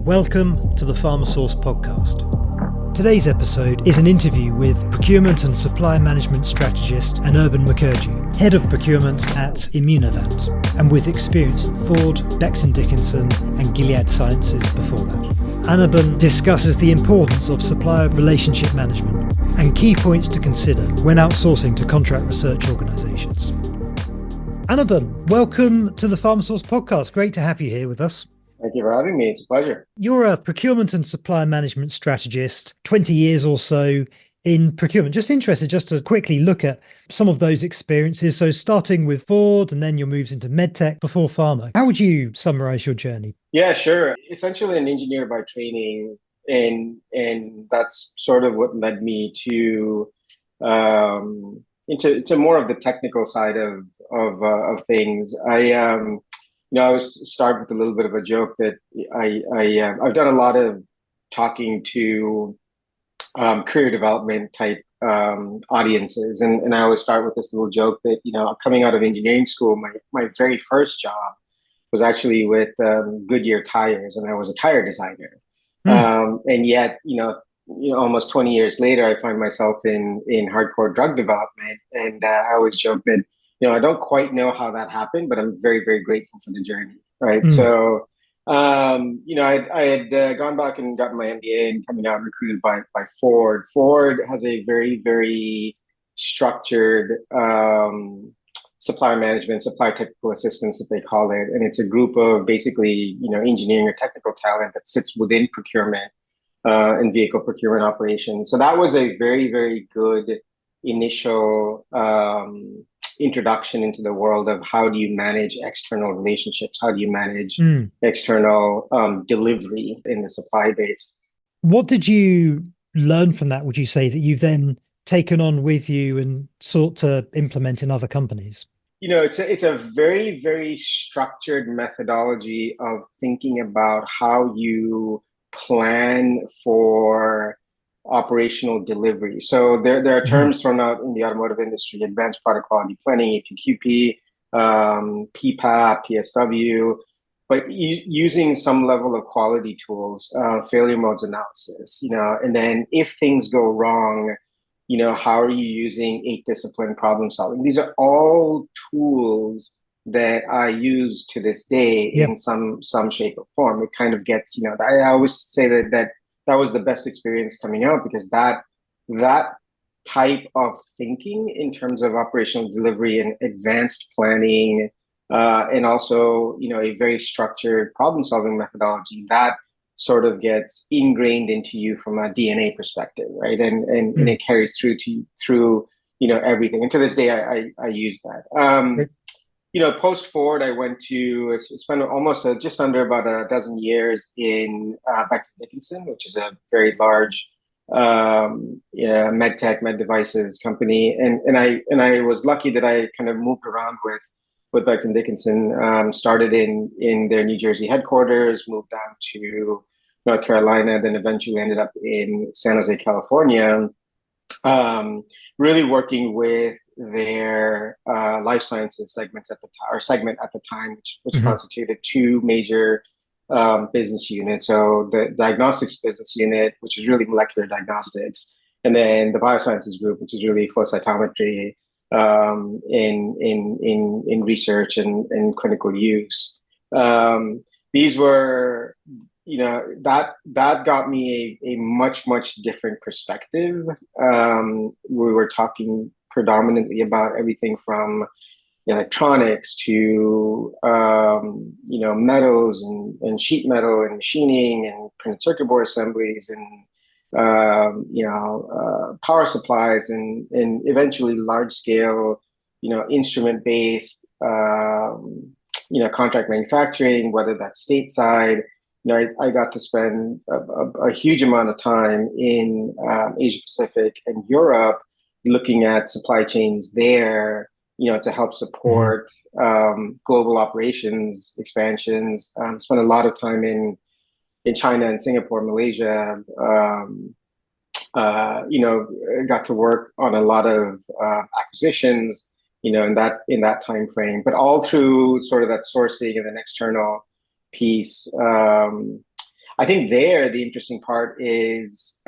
Welcome to the PharmaSource podcast. Today's episode is an interview with Procurement and Supplier Management Strategist Anirban Mukherjee, Head of Procurement at Immunovant, and with experience at Ford, Becton Dickinson and Gilead Sciences before that. Anirban discusses the importance of supplier relationship management and key points to consider when outsourcing to contract research organisations. Anirban, welcome to the PharmaSource podcast. Great to have you here with us. Thank you for having me. It's a pleasure. You're a procurement and supplier management strategist, 20 years or so in procurement. Just interested just to quickly look at some of those experiences. So starting with Ford and then your moves into medtech before pharma. How would you summarize your journey? Yeah, sure. Essentially an engineer by training, and that's sort of what led me to into more of the technical side of things. I always start with a little bit of a joke that I've done a lot of talking to career development type audiences, and I always start with this little joke that coming out of engineering school, my very first job was actually with Goodyear tires, and I was a tire designer. And yet, almost 20 years later, I find myself in hardcore drug development, and I always joke that. I don't quite know how that happened, but I'm very, very grateful for the journey, right? So, I had gone back and gotten my MBA and coming out recruited by Ford. Ford has a very, very structured supplier management, supplier technical assistance that they call it. And it's a group of basically, engineering or technical talent that sits within procurement and vehicle procurement operations. So that was a very, very good initial introduction into the world of how do you manage external relationships, how do you manage external delivery in the supply base. What did you learn from that, would you say, that you've then taken on with you and sought to implement in other companies? It's a very, very structured methodology of thinking about how you plan for operational delivery. So there are terms thrown out in the automotive industry: advanced product quality planning, APQP, PPAP, PSW, but using some level of quality tools, failure modes analysis, and then if things go wrong, how are you using 8-discipline problem solving? These are all tools that I use to this day in some shape or form. It kind of gets, I always say that was the best experience coming out, because that type of thinking in terms of operational delivery and advanced planning, and also a very structured problem solving methodology, that sort of gets ingrained into you from a DNA perspective, right? And it carries through everything. And to this day, I use that. Post Ford, I went to spend almost just under about a dozen years in Becton Dickinson, which is a very large med tech, med devices company, and I was lucky that I kind of moved around with Becton Dickinson. Started in their New Jersey headquarters, moved down to North Carolina, then eventually ended up in San Jose, California. Really working with their life sciences segment at the time, which constituted two major business units. So the diagnostics business unit, which is really molecular diagnostics, and then the biosciences group, which is really flow cytometry in research and clinical use. These were that got me a much different perspective. We were talking predominantly about everything from electronics to metals and sheet metal and machining and printed circuit board assemblies and power supplies and eventually large scale instrument based contract manufacturing, whether that's stateside. I got to spend a huge amount of time in Asia Pacific and Europe looking at supply chains there, to help support global operations expansions. Spent a lot of time in China and Singapore, Malaysia. Got to work on a lot of acquisitions, in that time frame, but all through sort of that sourcing and then external piece. I think there the interesting part is,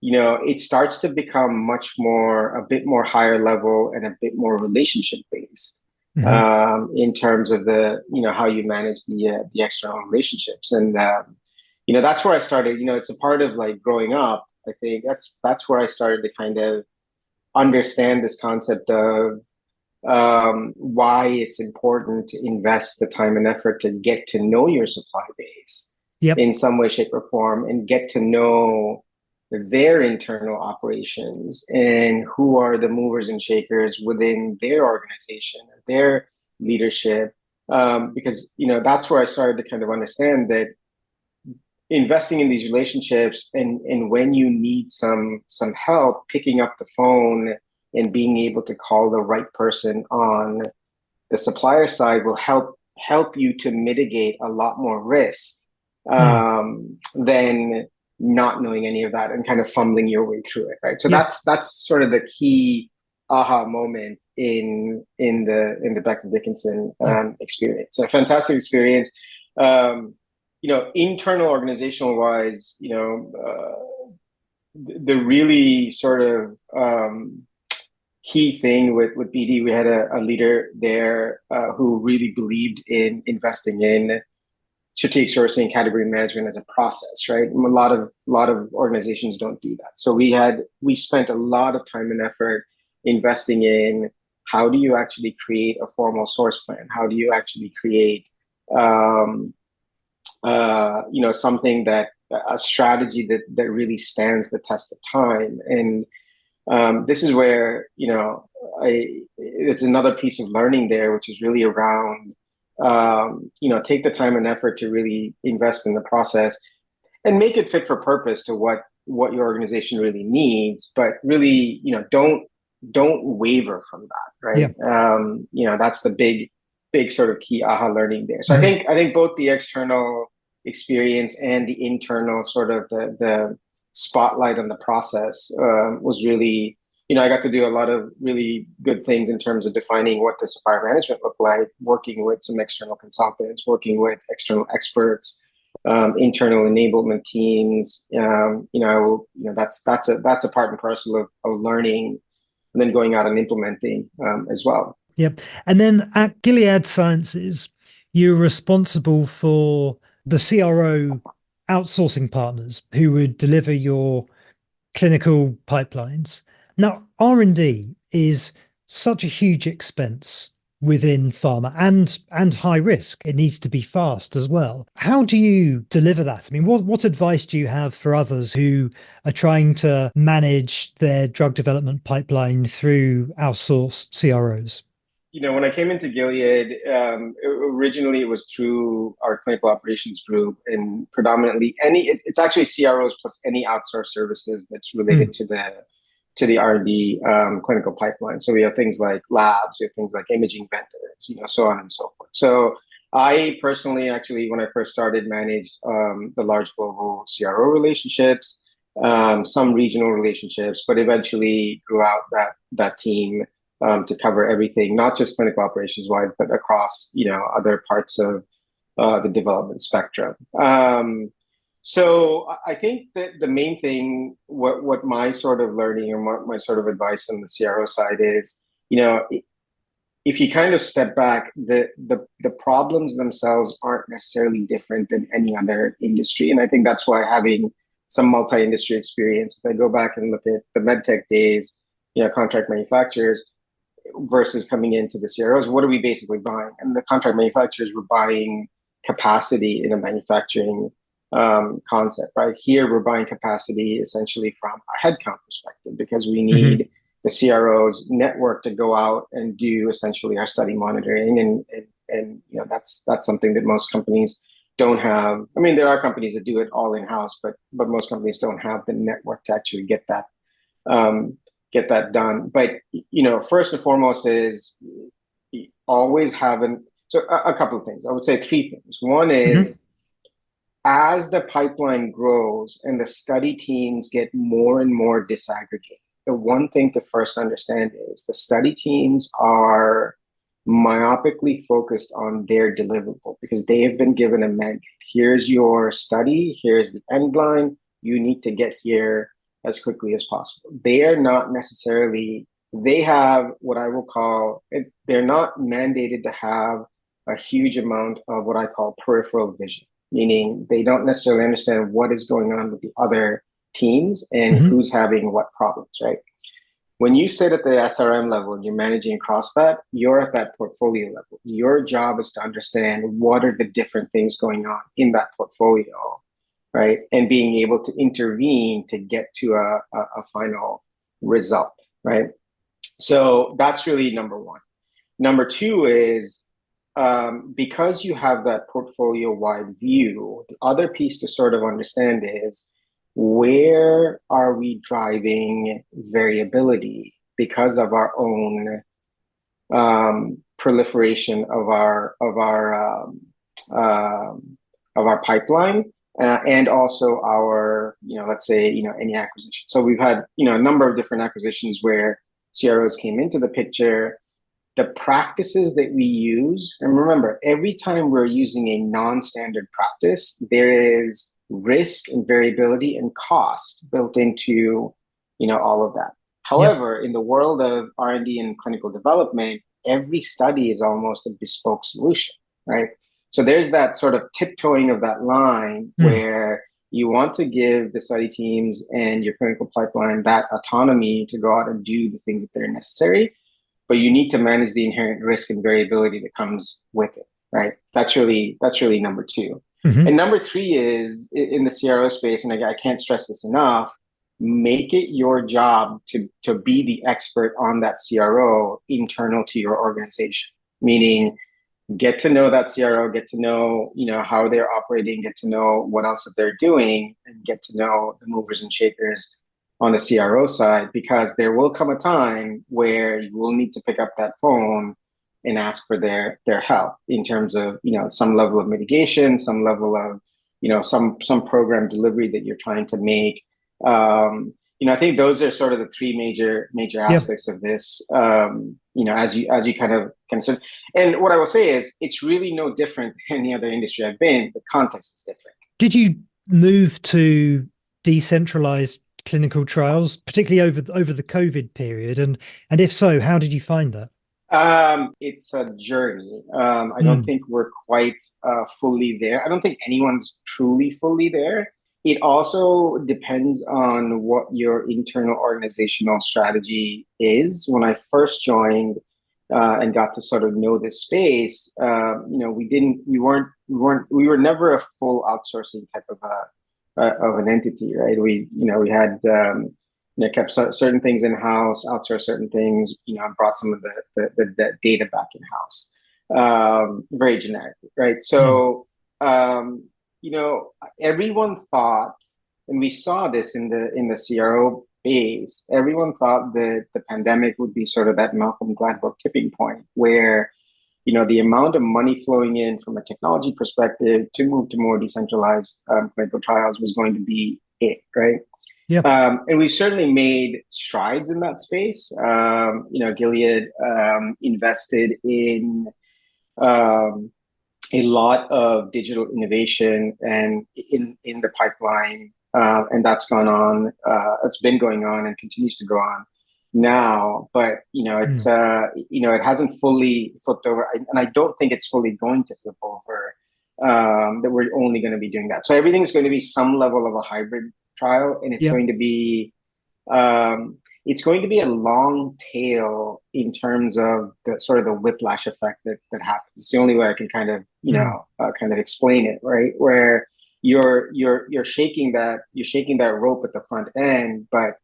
it starts to become a bit more higher level and a bit more relationship based in terms of how you manage the external relationships. And, that's where I started, it's a part of like growing up. I think that's where I started to kind of understand this concept of why it's important to invest the time and effort to get to know your supply base in some way, shape, or form, and get to know their internal operations and who are the movers and shakers within their organization, their leadership. Because that's where I started to kind of understand that investing in these relationships, and when you need some help, picking up the phone and being able to call the right person on the supplier side will help you to mitigate a lot more risk than not knowing any of that and kind of fumbling your way through it, right? So that's sort of the key aha moment in the Becton Dickinson experience. A fantastic experience. Internal organizational wise, the really sort of key thing with BD, we had a leader there who really believed in investing in strategic sourcing, category management as a process, right? And a lot of organizations don't do that. So we spent a lot of time and effort investing in how do you actually create a formal source plan? How do you actually create something a strategy that really stands the test of time. And this is where, it's another piece of learning there, which is really around, take the time and effort to really invest in the process and make it fit for purpose to what your organization really needs, but really, don't waver from that, right? That's the big sort of key aha learning there. So I think both the external experience and the internal sort of the spotlight on the process was really, I got to do a lot of really good things in terms of defining what the supplier management looked like, working with some external consultants, working with external experts, internal enablement teams. That's a part and parcel of learning and then going out and implementing as well. Yep. And then at Gilead Sciences, you're responsible for the CRO outsourcing partners who would deliver your clinical pipelines. Now, R&D is such a huge expense within pharma and high risk. It needs to be fast as well. How do you deliver that? I mean, what advice do you have for others who are trying to manage their drug development pipeline through outsourced CROs? When I came into Gilead, originally it was through our clinical operations group, and predominantly it's actually CROs plus any outsourced services that's related to the R&D clinical pipeline. So we have things like labs, we have things like imaging vendors, so on and so forth. So I personally, actually, when I first started, managed the large global CRO relationships, some regional relationships, but eventually grew out that team to cover everything, not just clinical operations wide, but across, other parts of the development spectrum. So I think that the main thing, what my sort of learning or my sort of advice on the CRO side is, if you kind of step back, the problems themselves aren't necessarily different than any other industry. And I think that's why having some multi-industry experience, if I go back and look at the medtech days, contract manufacturers versus coming into the CROs, what are we basically buying? And the contract manufacturers were buying capacity in a manufacturing concept, right? Here, we're buying capacity essentially from a headcount perspective because we need the CRO's network to go out and do essentially our study monitoring, and that's something that most companies don't have. I mean, there are companies that do it all in house, but most companies don't have the network to actually get that done. But first and foremost is always having. So a couple of things. I would say three things. One is, as the pipeline grows and the study teams get more and more disaggregated, the one thing to first understand is the study teams are myopically focused on their deliverable because they have been given a mandate. Here's your study, here's the end line. You need to get here as quickly as possible. They are not necessarily, they have what I will call, they're not mandated to have a huge amount of what I call peripheral vision, meaning they don't necessarily understand what is going on with the other teams and who's having what problems, right? When you sit at the SRM level and you're managing across that, you're at that portfolio level. Your job is to understand what are the different things going on in that portfolio, right? And being able to intervene to get to a final result, right? So that's really number one. Number two is because you have that portfolio-wide view, the other piece to sort of understand is where are we driving variability because of our own proliferation of our pipeline and also our let's say any acquisition. So we've had a number of different acquisitions where CROs came into the picture. The practices that we use, and remember, every time we're using a non-standard practice, there is risk and variability and cost built into all of that. However, in the world of R&D and clinical development, every study is almost a bespoke solution, right? So there's that sort of tiptoeing of that line where you want to give the study teams and your clinical pipeline that autonomy to go out and do the things that they're necessary, but you need to manage the inherent risk and variability that comes with it, right? That's really number two. And number three is in the CRO space, and I can't stress this enough, make it your job to be the expert on that CRO internal to your organization, meaning get to know that CRO, get to know, how they're operating, get to know what else that they're doing, and get to know the movers and shakers on the CRO side, because there will come a time where you will need to pick up that phone and ask for their help in terms of some level of mitigation, some level of some program delivery that you're trying to make. I think those are sort of the three major aspects of this. As you kind of consider, and what I will say is it's really no different than any other industry I've been. The context is different. Did you move to decentralized clinical trials, particularly over the COVID period, and if so, how did you find that? It's a journey. I don't think we're quite fully there. I don't think anyone's truly fully there. It also depends on what your internal organizational strategy is. When I first joined and got to sort of know this space, we were never a full outsourcing type of an entity, right? We had kept certain things in house, outsourced certain things. Brought some of the data back in house, very generic, right? So, everyone thought, and we saw this in the CRO base. Everyone thought that the pandemic would be sort of that Malcolm Gladwell tipping point, where the amount of money flowing in from a technology perspective to move to more decentralized clinical trials was going to be it, right? Yep. And we certainly made strides in that space. Gilead invested in a lot of digital innovation and in the pipeline, and that's gone on. It's been going on and continues to go on now. But it's it hasn't fully flipped over, and I don't think it's fully going to flip over. That we're only going to be doing that. So everything's going to be some level of a hybrid trial, and it's going to be a long tail in terms of the sort of the whiplash effect that happens. It's the only way I can kind of kind of explain it, right? Where you're shaking that rope at the front end, but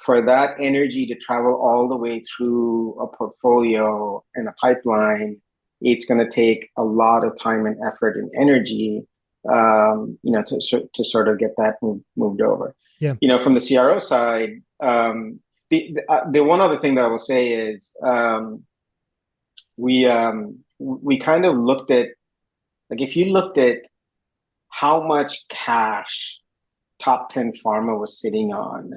for that energy to travel all the way through a portfolio and a pipeline, it's going to take a lot of time and effort and energy to sort of get that moved over. Yeah. From the CRO side, the one other thing that I will say is we kind of looked at, like, if you looked at how much cash top 10 pharma was sitting on,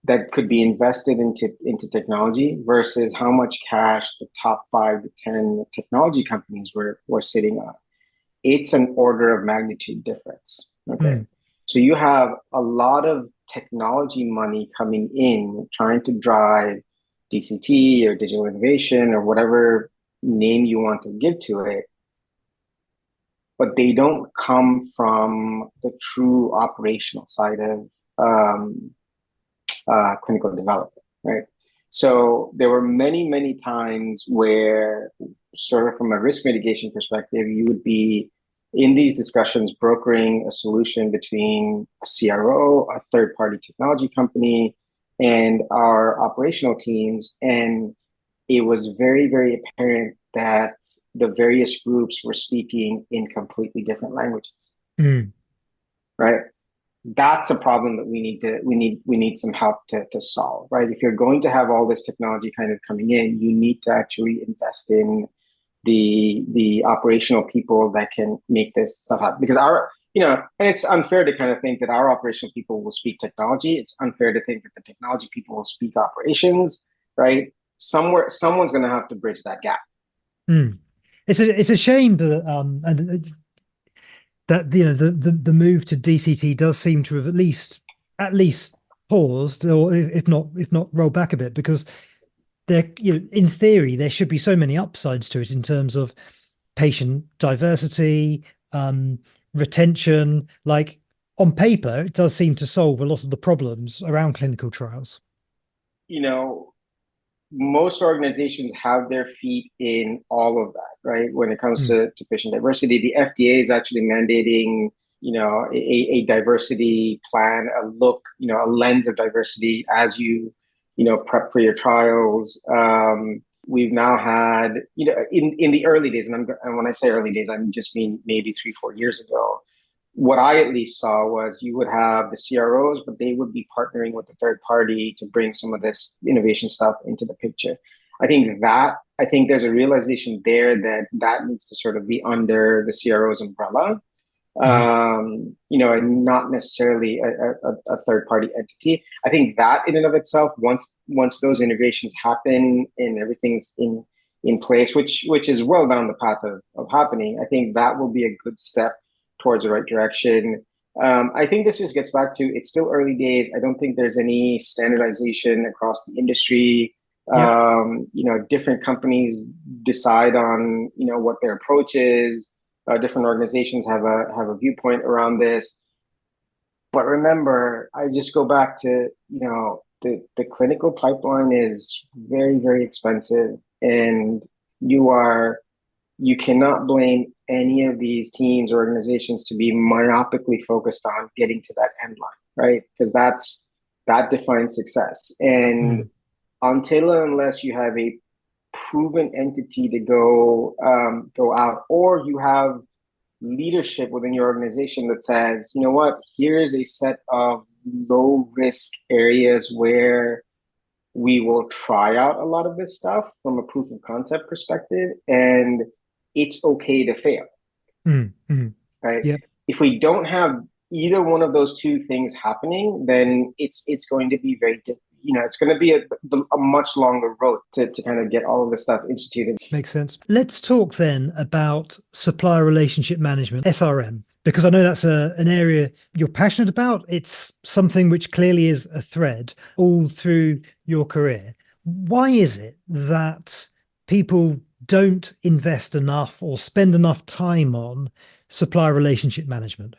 that could be invested into technology versus how much cash the top 5 to 10 technology companies were sitting on. It's an order of magnitude difference. Okay. So you have a lot of technology money coming in trying to drive DCT or digital innovation or whatever name you want to give to it, but they don't come from the true operational side of clinical development, right? So there were many, many times where, sort of from a risk mitigation perspective, you would be in these discussions brokering a solution between a CRO, a third-party technology company, and our operational teams. And it was very, very apparent that the various groups were speaking in completely different languages, right? That's a problem that we need some help to solve, right? If you're going to have all this technology kind of coming in, you need to actually invest in the operational people that can make this stuff happen. Because and it's unfair to kind of think that our operational people will speak technology. It's unfair to think that the technology people will speak operations, right? Someone's going to have to bridge that gap. It's a shame that that the move to DCT does seem to have at least paused, or if not rolled back a bit, because there, in theory, there should be so many upsides to it in terms of patient diversity, retention. Like, on paper, it does seem to solve a lot of the problems around clinical trials. Most organizations have their feet in all of that, right? When it comes to patient diversity, the FDA is actually mandating, a diversity plan, a lens of diversity as you prep for your trials. We've now had, in the early days, and when I say early days, I just mean maybe 3-4 years ago, what I at least saw was you would have the CROs, but they would be partnering with the third party to bring some of this innovation stuff into the picture. I think there's a realization there that needs to sort of be under the CRO's umbrella, and not necessarily a third party entity. I think that in and of itself, once those integrations happen and everything's in place, which is well down the path of happening, I think that will be a good step towards the right direction. I think this just gets back to, it's still early days. I don't think there's any standardization across the industry. Different companies decide on, what their approach is. Different organizations have a viewpoint around this. But remember, I just go back to, the clinical pipeline is very, very expensive, and you cannot blame any of these teams or organizations to be myopically focused on getting to that end line, right? Because that defines success. And until and unless you have a proven entity to go out, or you have leadership within your organization that says, you know what, here's a set of low risk areas where we will try out a lot of this stuff from a proof of concept perspective, and it's okay to fail. Right? Yeah. If we don't have either one of those two things happening, then it's going to be very difficult. It's going to be a much longer road to kind of get all of this stuff instituted. Makes sense. Let's talk then about supplier relationship management, SRM, because I know that's an area you're passionate about. It's something which clearly is a thread all through your career. Why is it that people don't invest enough or spend enough time on supplier relationship management?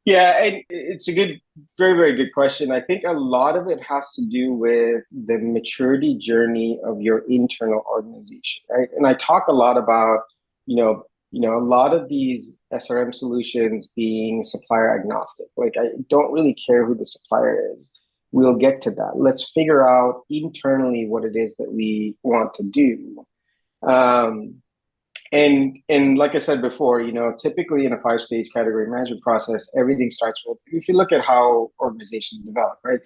Yeah, and it's a very, very good question. I think a lot of it has to do with the maturity journey of your internal organization, right? And I talk a lot about, a lot of these SRM solutions being supplier agnostic. Like, I don't really care who the supplier is. We'll get to that. Let's figure out internally what it is that we want to do. And like I said before, typically in a 5-stage category management process, everything starts with, if you look at how organizations develop, right?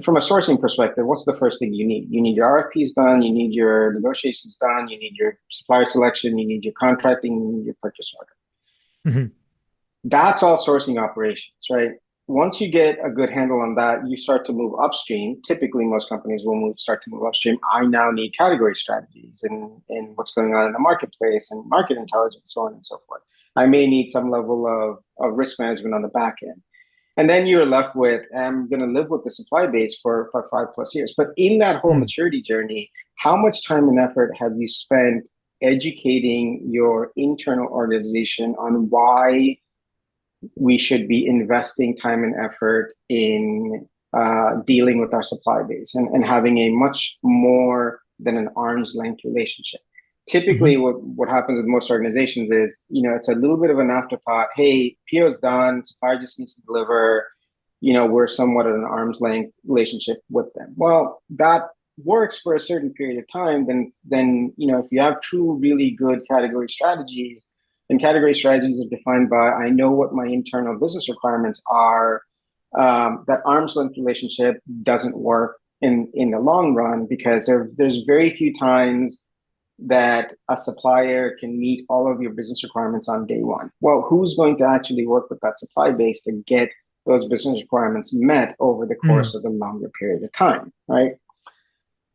From a sourcing perspective, what's the first thing you need? You need your RFPs done, you need your negotiations done, you need your supplier selection, you need your contracting, you need your purchase order. That's all sourcing operations, right? once you get a good handle on that, you start to move upstream. Typically, most companies will start to move upstream. I now need category strategies and what's going on in the marketplace and market intelligence, so on and so forth. I may need some level of risk management on the back end. And then you're left with, I'm going to live with the supply base for 5+ years. But in that whole maturity journey, how much time and effort have you spent educating your internal organization on why we should be investing time and effort in dealing with our supply base and having a much more than an arm's length relationship? Typically, what happens with most organizations is, it's a little bit of an afterthought. Hey, PO's done, supplier just needs to deliver. We're somewhat at an arm's length relationship with them. Well, that works for a certain period of time. Then if you have true, really good category strategies, and category strategies are defined by, I know what my internal business requirements are. That arm's length relationship doesn't work in the long run, because there's very few times that a supplier can meet all of your business requirements on day one. Well, who's going to actually work with that supply base to get those business requirements met over the course of a longer period of time, right?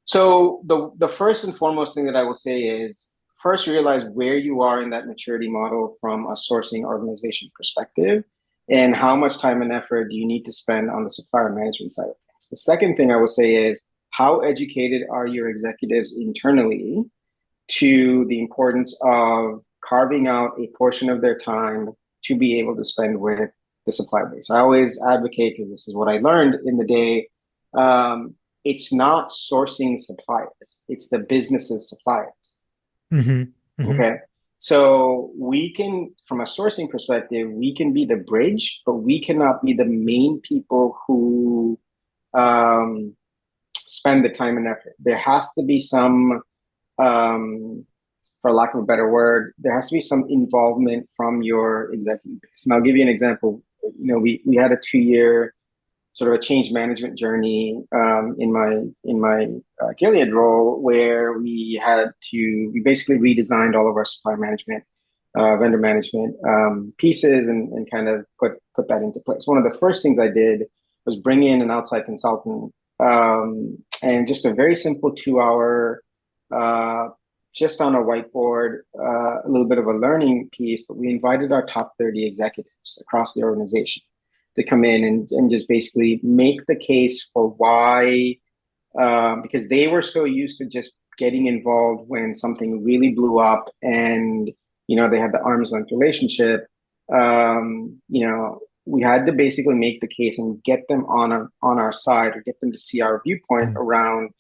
So the first and foremost thing that I will say is, first realize where you are in that maturity model from a sourcing organization perspective, and how much time and effort do you need to spend on the supplier management side of things. The second thing I will say is, how educated are your executives internally to the importance of carving out a portion of their time to be able to spend with the supply base? I always advocate, because this is what I learned in the day, it's not sourcing suppliers, it's the business's suppliers. Okay. So we can, from a sourcing perspective, we can be the bridge, but we cannot be the main people who spend the time and effort. There has to be some, for lack of a better word, there has to be some involvement from your executive base. And I'll give you an example. We had a 2-year sort of a change management journey in my Gilead role, where we basically redesigned all of our supply management, vendor management pieces, and kind of put that into place. One of the first things I did was bring in an outside consultant, and just a very simple 2-hour, just on a whiteboard, a little bit of a learning piece, but we invited our top 30 executives across the organization to come in and just basically make the case for why, because they were so used to just getting involved when something really blew up and, they had the arm's length relationship. We had to basically make the case and get them on our side, or get them to see our viewpoint around,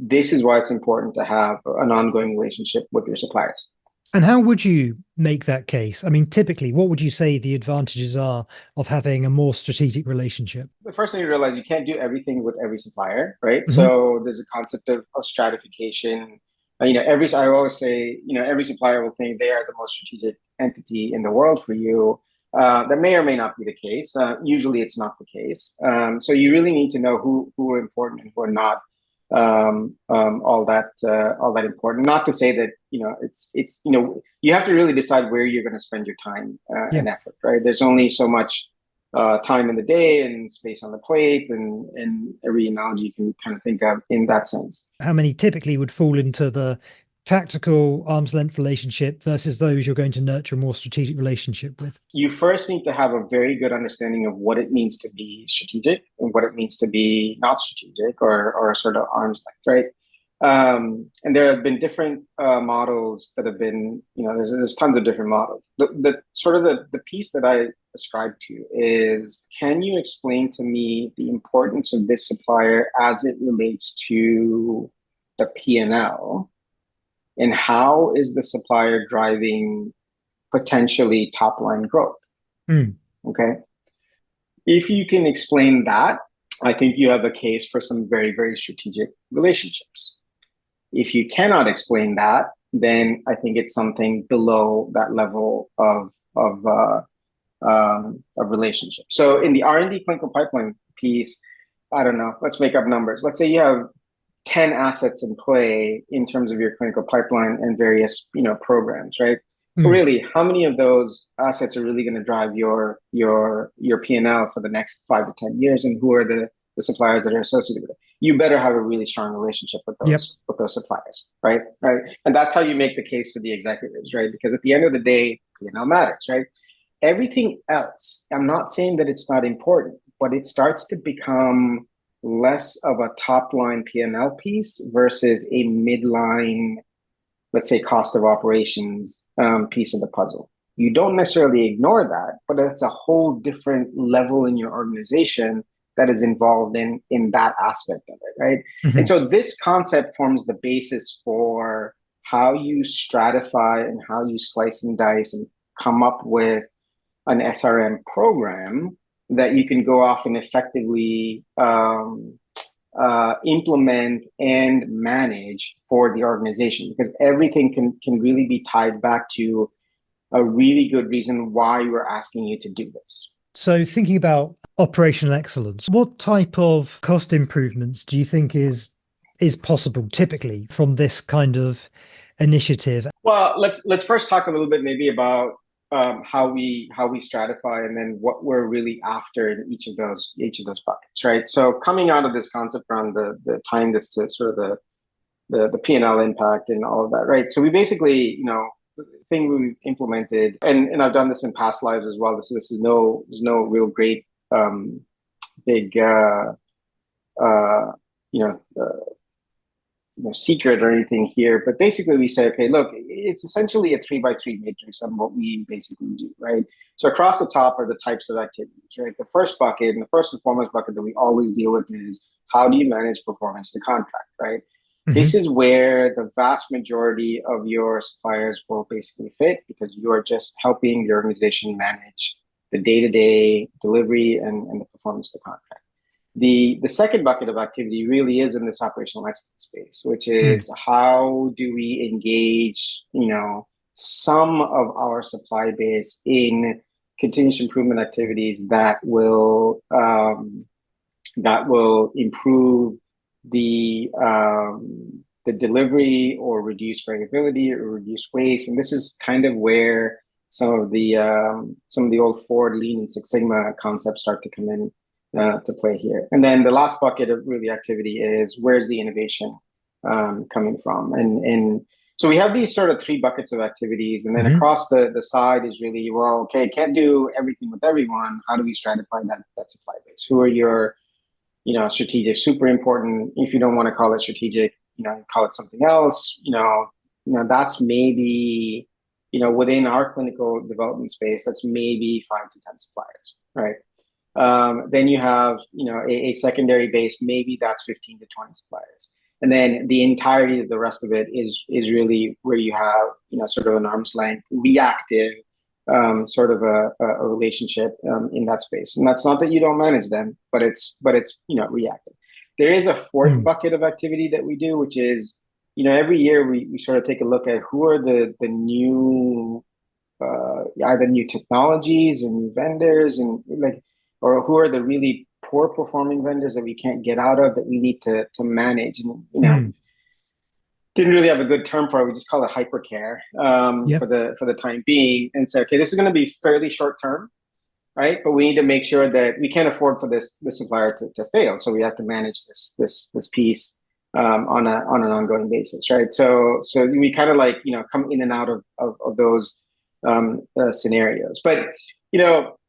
this is why it's important to have an ongoing relationship with your suppliers. And how would you make that case? I mean, typically, what would you say the advantages are of having a more strategic relationship? The first thing you realize, you can't do everything with every supplier, right? So there's a concept of stratification. I always say, every supplier will think they are the most strategic entity in the world for you. That may or may not be the case. Usually it's not the case. So you really need to know who are important and who are not all that important. Not to say that it's you have to really decide where you're going to spend your time and effort, right? There's only so much time in the day and space on the plate, and every analogy you can kind of think of in that sense. How many typically would fall into the tactical arm's length relationship versus those you're going to nurture a more strategic relationship with? You first need to have a very good understanding of what it means to be strategic and what it means to be not strategic, or sort of arm's length, right? And there have been different models that have been, there's tons of different models. The piece that I ascribe to is, can you explain to me the importance of this supplier as it relates to the P&L? And how is the supplier driving potentially top line growth? Okay. If you can explain that, I think you have a case for some very, very strategic relationships. If you cannot explain that, then I think it's something below that level of relationship. So in the R&D clinical pipeline piece, I don't know, let's make up numbers. Let's say you have 10 assets in play in terms of your clinical pipeline and various, programs, right? Really, how many of those assets are really going to drive your P&L for the next 5 to 10 years, and who are the suppliers that are associated with it? You better have a really strong relationship with Yep. those suppliers, right? Right, and that's how you make the case to the executives, right? Because at the end of the day, P&L matters, right? Everything else, I'm not saying that it's not important, but it starts to become less of a top line P&L piece versus a midline, let's say, cost of operations piece of the puzzle. You don't necessarily ignore that, but it's a whole different level in your organization that is involved in that aspect of it, right? Mm-hmm. And so this concept forms the basis for how you stratify and how you slice and dice and come up with an SRM program that you can go off and effectively implement and manage for the organization, because everything can really be tied back to a really good reason why we're asking you to do this. So thinking about operational excellence, what type of cost improvements do you think is possible typically from this kind of initiative? Well, let's first talk a little bit maybe about how we stratify, and then what we're really after in each of those buckets, right? So coming out of this concept around the tying this to sort of the P&L impact and all of that, right? So we basically, the thing we've implemented, and I've done this in past lives as well. This is no real great big secret or anything here, but basically we say, okay, look, it's essentially a 3x3 matrix on what we basically do, right? So across the top are the types of activities, right? The first bucket, and the first and foremost bucket that we always deal with, is how do you manage performance to contract, right? Mm-hmm. This is where the vast majority of your suppliers will basically fit, because you are just helping the organization manage the day-to-day delivery and the performance to contract. The second bucket of activity really is in this operational excellence space, which is how do we engage, some of our supply base in continuous improvement activities that will improve the delivery, or reduce variability, or reduce waste. And this is kind of where some of the old Ford Lean and Six Sigma concepts start to come in to play here. And then the last bucket of really activity is, where's the innovation coming from? And so we have these sort of three buckets of activities, and then across the side is really, well, okay, can't do everything with everyone. How do we stratify that supply base? Who are your, strategic, super important? If you don't want to call it strategic, call it something else. That's maybe, within our clinical development space, that's maybe 5 to 10 suppliers, right? Then you have, a secondary base, maybe that's 15 to 20 suppliers. And then the entirety of the rest of it is really where you have, sort of an arm's length, reactive, sort of a relationship in that space. And that's not that you don't manage them, but it's reactive. There is a fourth bucket of activity that we do, which is, every year we sort of take a look at who are the new, either new technologies or new vendors, and or who are the really poor performing vendors that we can't get out of, that we need to manage. And didn't really have a good term for it. We just call it hypercare for the time being, and say, okay, this is going to be fairly short term, right? But we need to make sure that we can't afford for this supplier to fail. So we have to manage this piece on an ongoing basis, right? So we kind of come in and out of those scenarios. But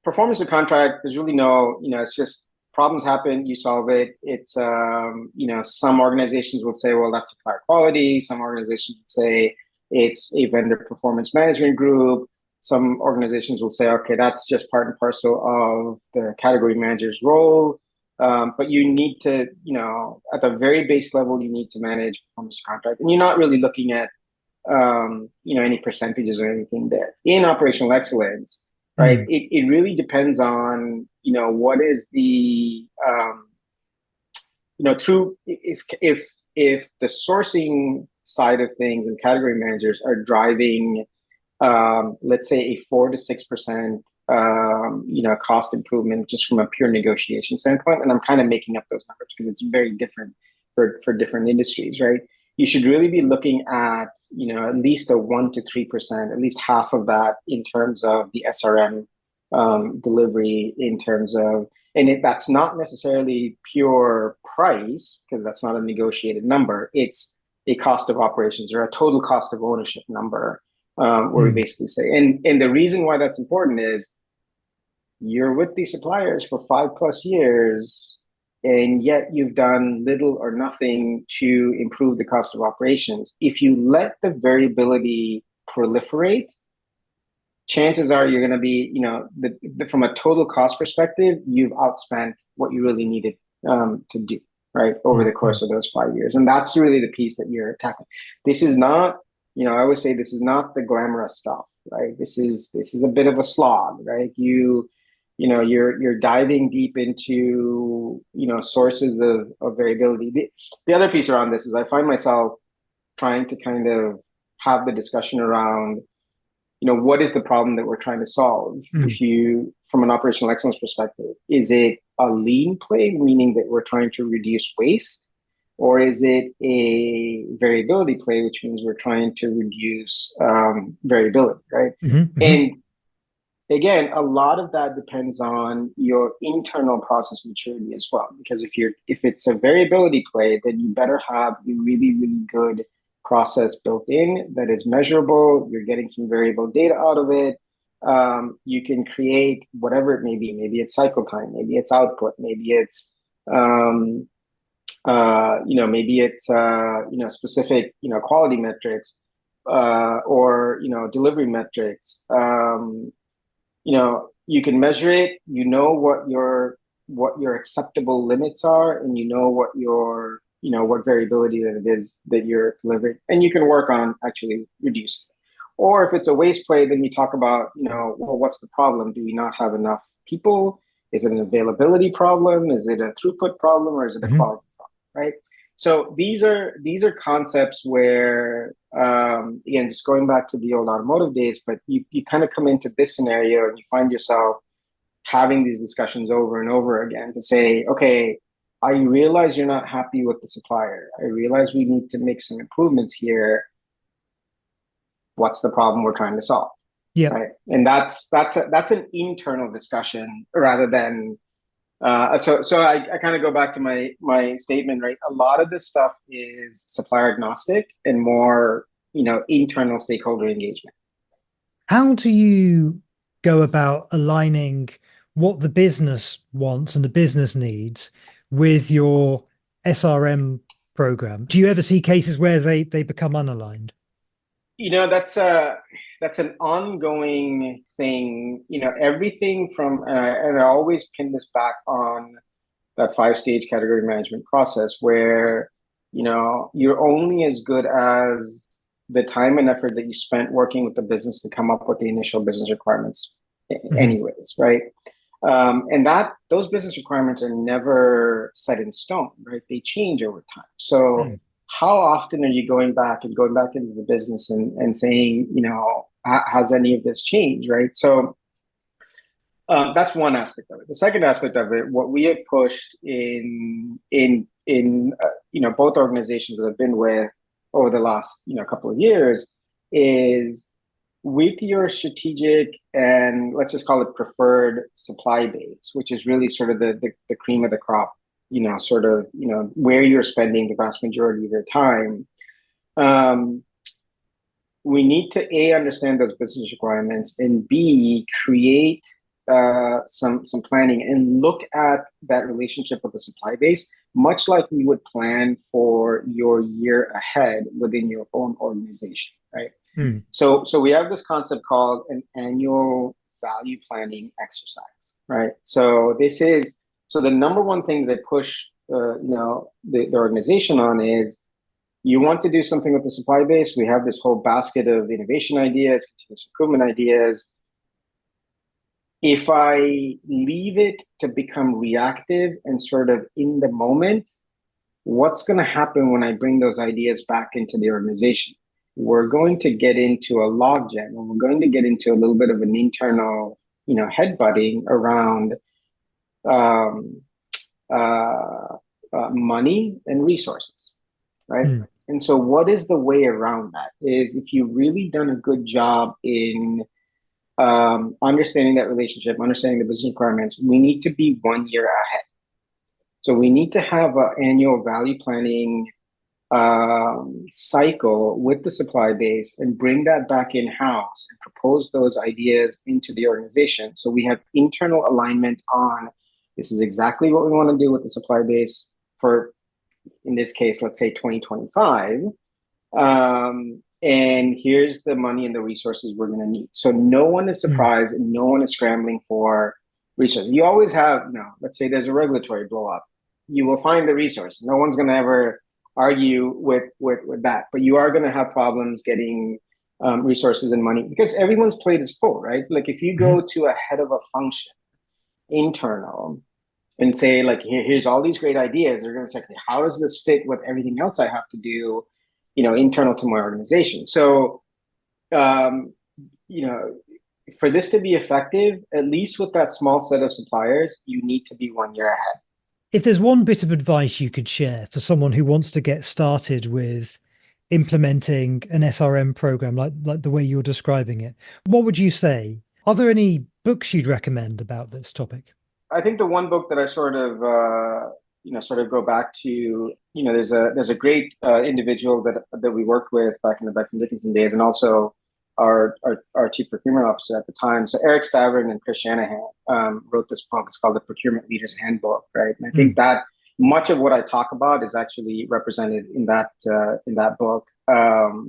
performance of contract, there's really no, it's just problems happen, you solve it. It's some organizations will say, well, that's supplier quality. Some organizations would say it's a vendor performance management group. Some organizations will say, okay, that's just part and parcel of the category manager's role. But you need to, at the very base level, you need to manage performance contract. And you're not really looking at, any percentages or anything there. In operational excellence, right, it really depends on, what is the, through, if the sourcing side of things and category managers are driving, let's say a 4 to 6%, cost improvement just from a pure negotiation standpoint. And I'm kind of making up those numbers because it's very different for different industries, right? you should really be looking at, at least a 1 to 3%, at least half of that in terms of the SRM delivery, in terms of, and that's not necessarily pure price, because that's not a negotiated number. It's a cost of operations or a total cost of ownership number, where we basically say, and the reason why that's important is you're with these suppliers for 5+ years, and yet you've done little or nothing to improve the cost of operations. If you let the variability proliferate, chances are you're going to be, from a total cost perspective, you've outspent what you really needed to do, right, over the course of those 5 years. And that's really the piece that you're tackling. This is not, I always say this is not the glamorous stuff, right? This is a bit of a slog, right? You're diving deep into, sources of variability. The other piece around this is I find myself trying to kind of have the discussion around, what is the problem that we're trying to solve? If you, from an operational excellence perspective, is it a lean play, meaning that we're trying to reduce waste? Or is it a variability play, which means we're trying to reduce variability, right? And again, a lot of that depends on your internal process maturity as well. Because if it's a variability play, then you better have a really, really good process built in that is measurable. You're getting some variable data out of it. You can create whatever it may be. Maybe it's cycle time. Maybe it's output. Maybe it's maybe it's specific quality metrics or delivery metrics. You can measure it. What your acceptable limits are, and what variability that it is that you're delivering, and you can work on actually reducing it. Or if it's a waste play, then you talk about, well, what's the problem? Do we not have enough people? Is it an availability problem? Is it a throughput problem? Or is it a quality problem, right? So these are concepts where, again, just going back to the old automotive days, but you kind of come into this scenario and you find yourself having these discussions over and over again to say, okay, I realize you're not happy with the supplier. I realize we need to make some improvements here. What's the problem we're trying to solve? Yeah. Right. And that's an internal discussion rather than so I kind of go back to my statement, right? A lot of this stuff is supplier agnostic and more, internal stakeholder engagement. How do you go about aligning what the business wants and the business needs with your SRM program? Do you ever see cases where they become unaligned? That's an ongoing thing. Everything from, and I always pin this back on that 5-stage category management process where, you're only as good as the time and effort that you spent working with the business to come up with the initial business requirements anyways, right? And those business requirements are never set in stone, right? They change over time. So how often are you going back into the business and saying, has any of this changed, right? So that's one aspect of it. The second aspect of it, what we have pushed in both organizations that I've been with over the last couple of years is with your strategic and let's just call it preferred supply base, which is really sort of the cream of the crop, where you're spending the vast majority of your time. We need to A, understand those business requirements, and B, create some planning and look at that relationship with the supply base, much like we would plan for your year ahead within your own organization, right? So we have this concept called an annual value planning exercise, right? So the number one thing that I push the organization on is you want to do something with the supply base. We have this whole basket of innovation ideas, continuous improvement ideas. If I leave it to become reactive and sort of in the moment, what's going to happen when I bring those ideas back into the organization? We're going to get into a logjam, and we're going to get into a little bit of an internal, headbutting around money and resources, right? And so what is the way around that is if you've really done a good job in understanding that relationship, understanding the business requirements, we need to be 1 year ahead. So we need to have an annual value planning cycle with the supply base and bring that back in-house and propose those ideas into the organization. So we have internal alignment on this is exactly what we want to do with the supply base for, in this case, let's say 2025. And here's the money and the resources we're going to need. So no one is surprised and no one is scrambling for resources. You always have, let's say there's a regulatory blow up. You will find the resource. No one's going to ever argue with that, but you are going to have problems getting resources and money because everyone's plate is full, right? Like if you go to a head of a function, internal, and say like, here's all these great ideas, they're going to say, how does this fit with everything else I have to do, internal to my organization? So, for this to be effective, at least with that small set of suppliers, you need to be 1 year ahead. If there's one bit of advice you could share for someone who wants to get started with implementing an SRM program like the way you're describing it, what would you say? Are there any books you'd recommend about this topic? I think the one book that I sort of go back to, there's a great individual that we worked with back in the Becton Dickinson days, and also our chief procurement officer at the time. So Eric Stavron and Chris Shanahan wrote this book. It's called the Procurement Leader's Handbook, right? And I think that much of what I talk about is actually represented in that book. So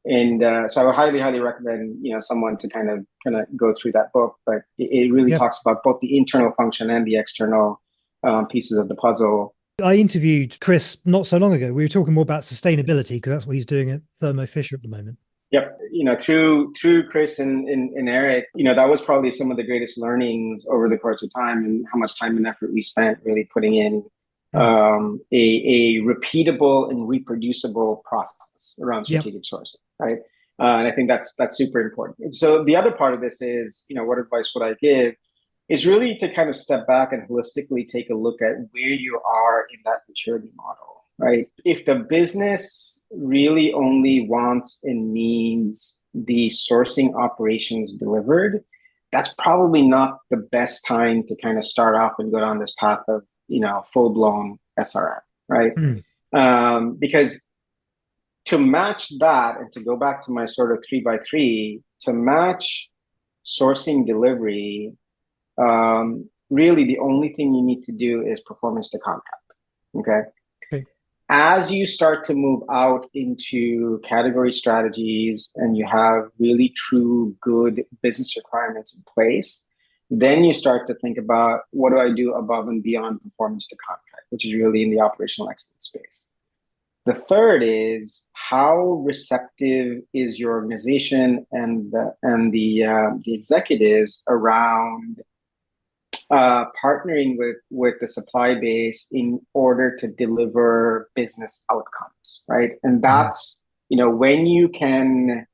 I would highly recommend someone to kind of go through that book. But it really talks about both the internal function and the external pieces of the puzzle. I interviewed Chris not so long ago. We were talking more about sustainability because that's what he's doing at Thermo Fisher at the moment. Yep. Through Chris and Eric, that was probably some of the greatest learnings over the course of time, and how much time and effort we spent really putting in a repeatable and reproducible process around strategic sourcing, right? And I think that's super important. And so the other part of this is, what advice would I give? Is really to kind of step back and holistically take a look at where you are in that maturity model, right? If the business really only wants and needs the sourcing operations delivered, that's probably not the best time to kind of start off and go down this path of, full-blown SRM, right? Because to match that, and to go back to my sort of 3x3, to match sourcing delivery, really the only thing you need to do is performance to contract, okay? As you start to move out into category strategies and you have really true good business requirements in place, then you start to think about, what do I do above and beyond performance to contract, which is really in the operational excellence space. The third is, how receptive is your organization and the executives around partnering with the supply base in order to deliver business outcomes, right? And that's, when you can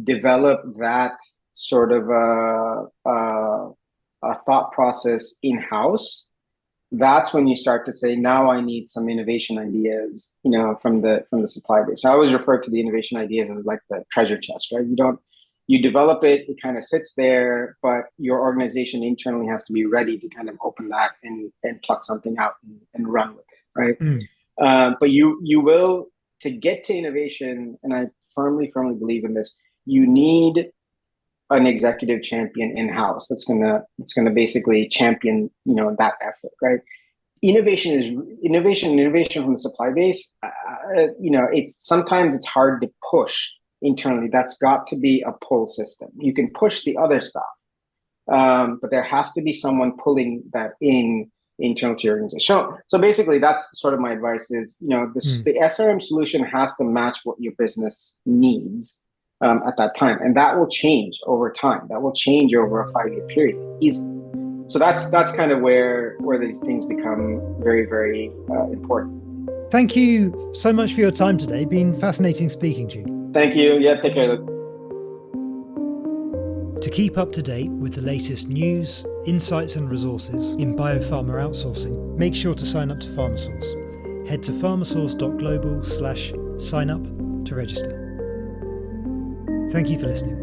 develop that sort of a thought process in-house, that's when you start to say, now I need some innovation ideas, from the supply base. I always refer to the innovation ideas as like the treasure chest, right? You develop it, it kind of sits there, but your organization internally has to be ready to kind of open that and pluck something out and run with it, right? But you will, to get to innovation, and I firmly believe in this, you need an executive champion in-house that's gonna basically champion that effort, right? Innovation from the supply base. It's hard to push internally. That's got to be a pull system. You can push the other stuff, but there has to be someone pulling that internal to your organization. So basically, that's sort of my advice is, the SRM solution has to match what your business needs at that time. And that will change over time. That will change over a 5-year period easily. So that's kind of where these things become very, very important. Thank you so much for your time today. Been fascinating speaking to you. Thank you. Yeah, take care. To keep up to date with the latest news, insights and resources in biopharma outsourcing, make sure to sign up to PharmaSource. Head to pharmasource.global/subscribe. Sign up to register. Thank you for listening.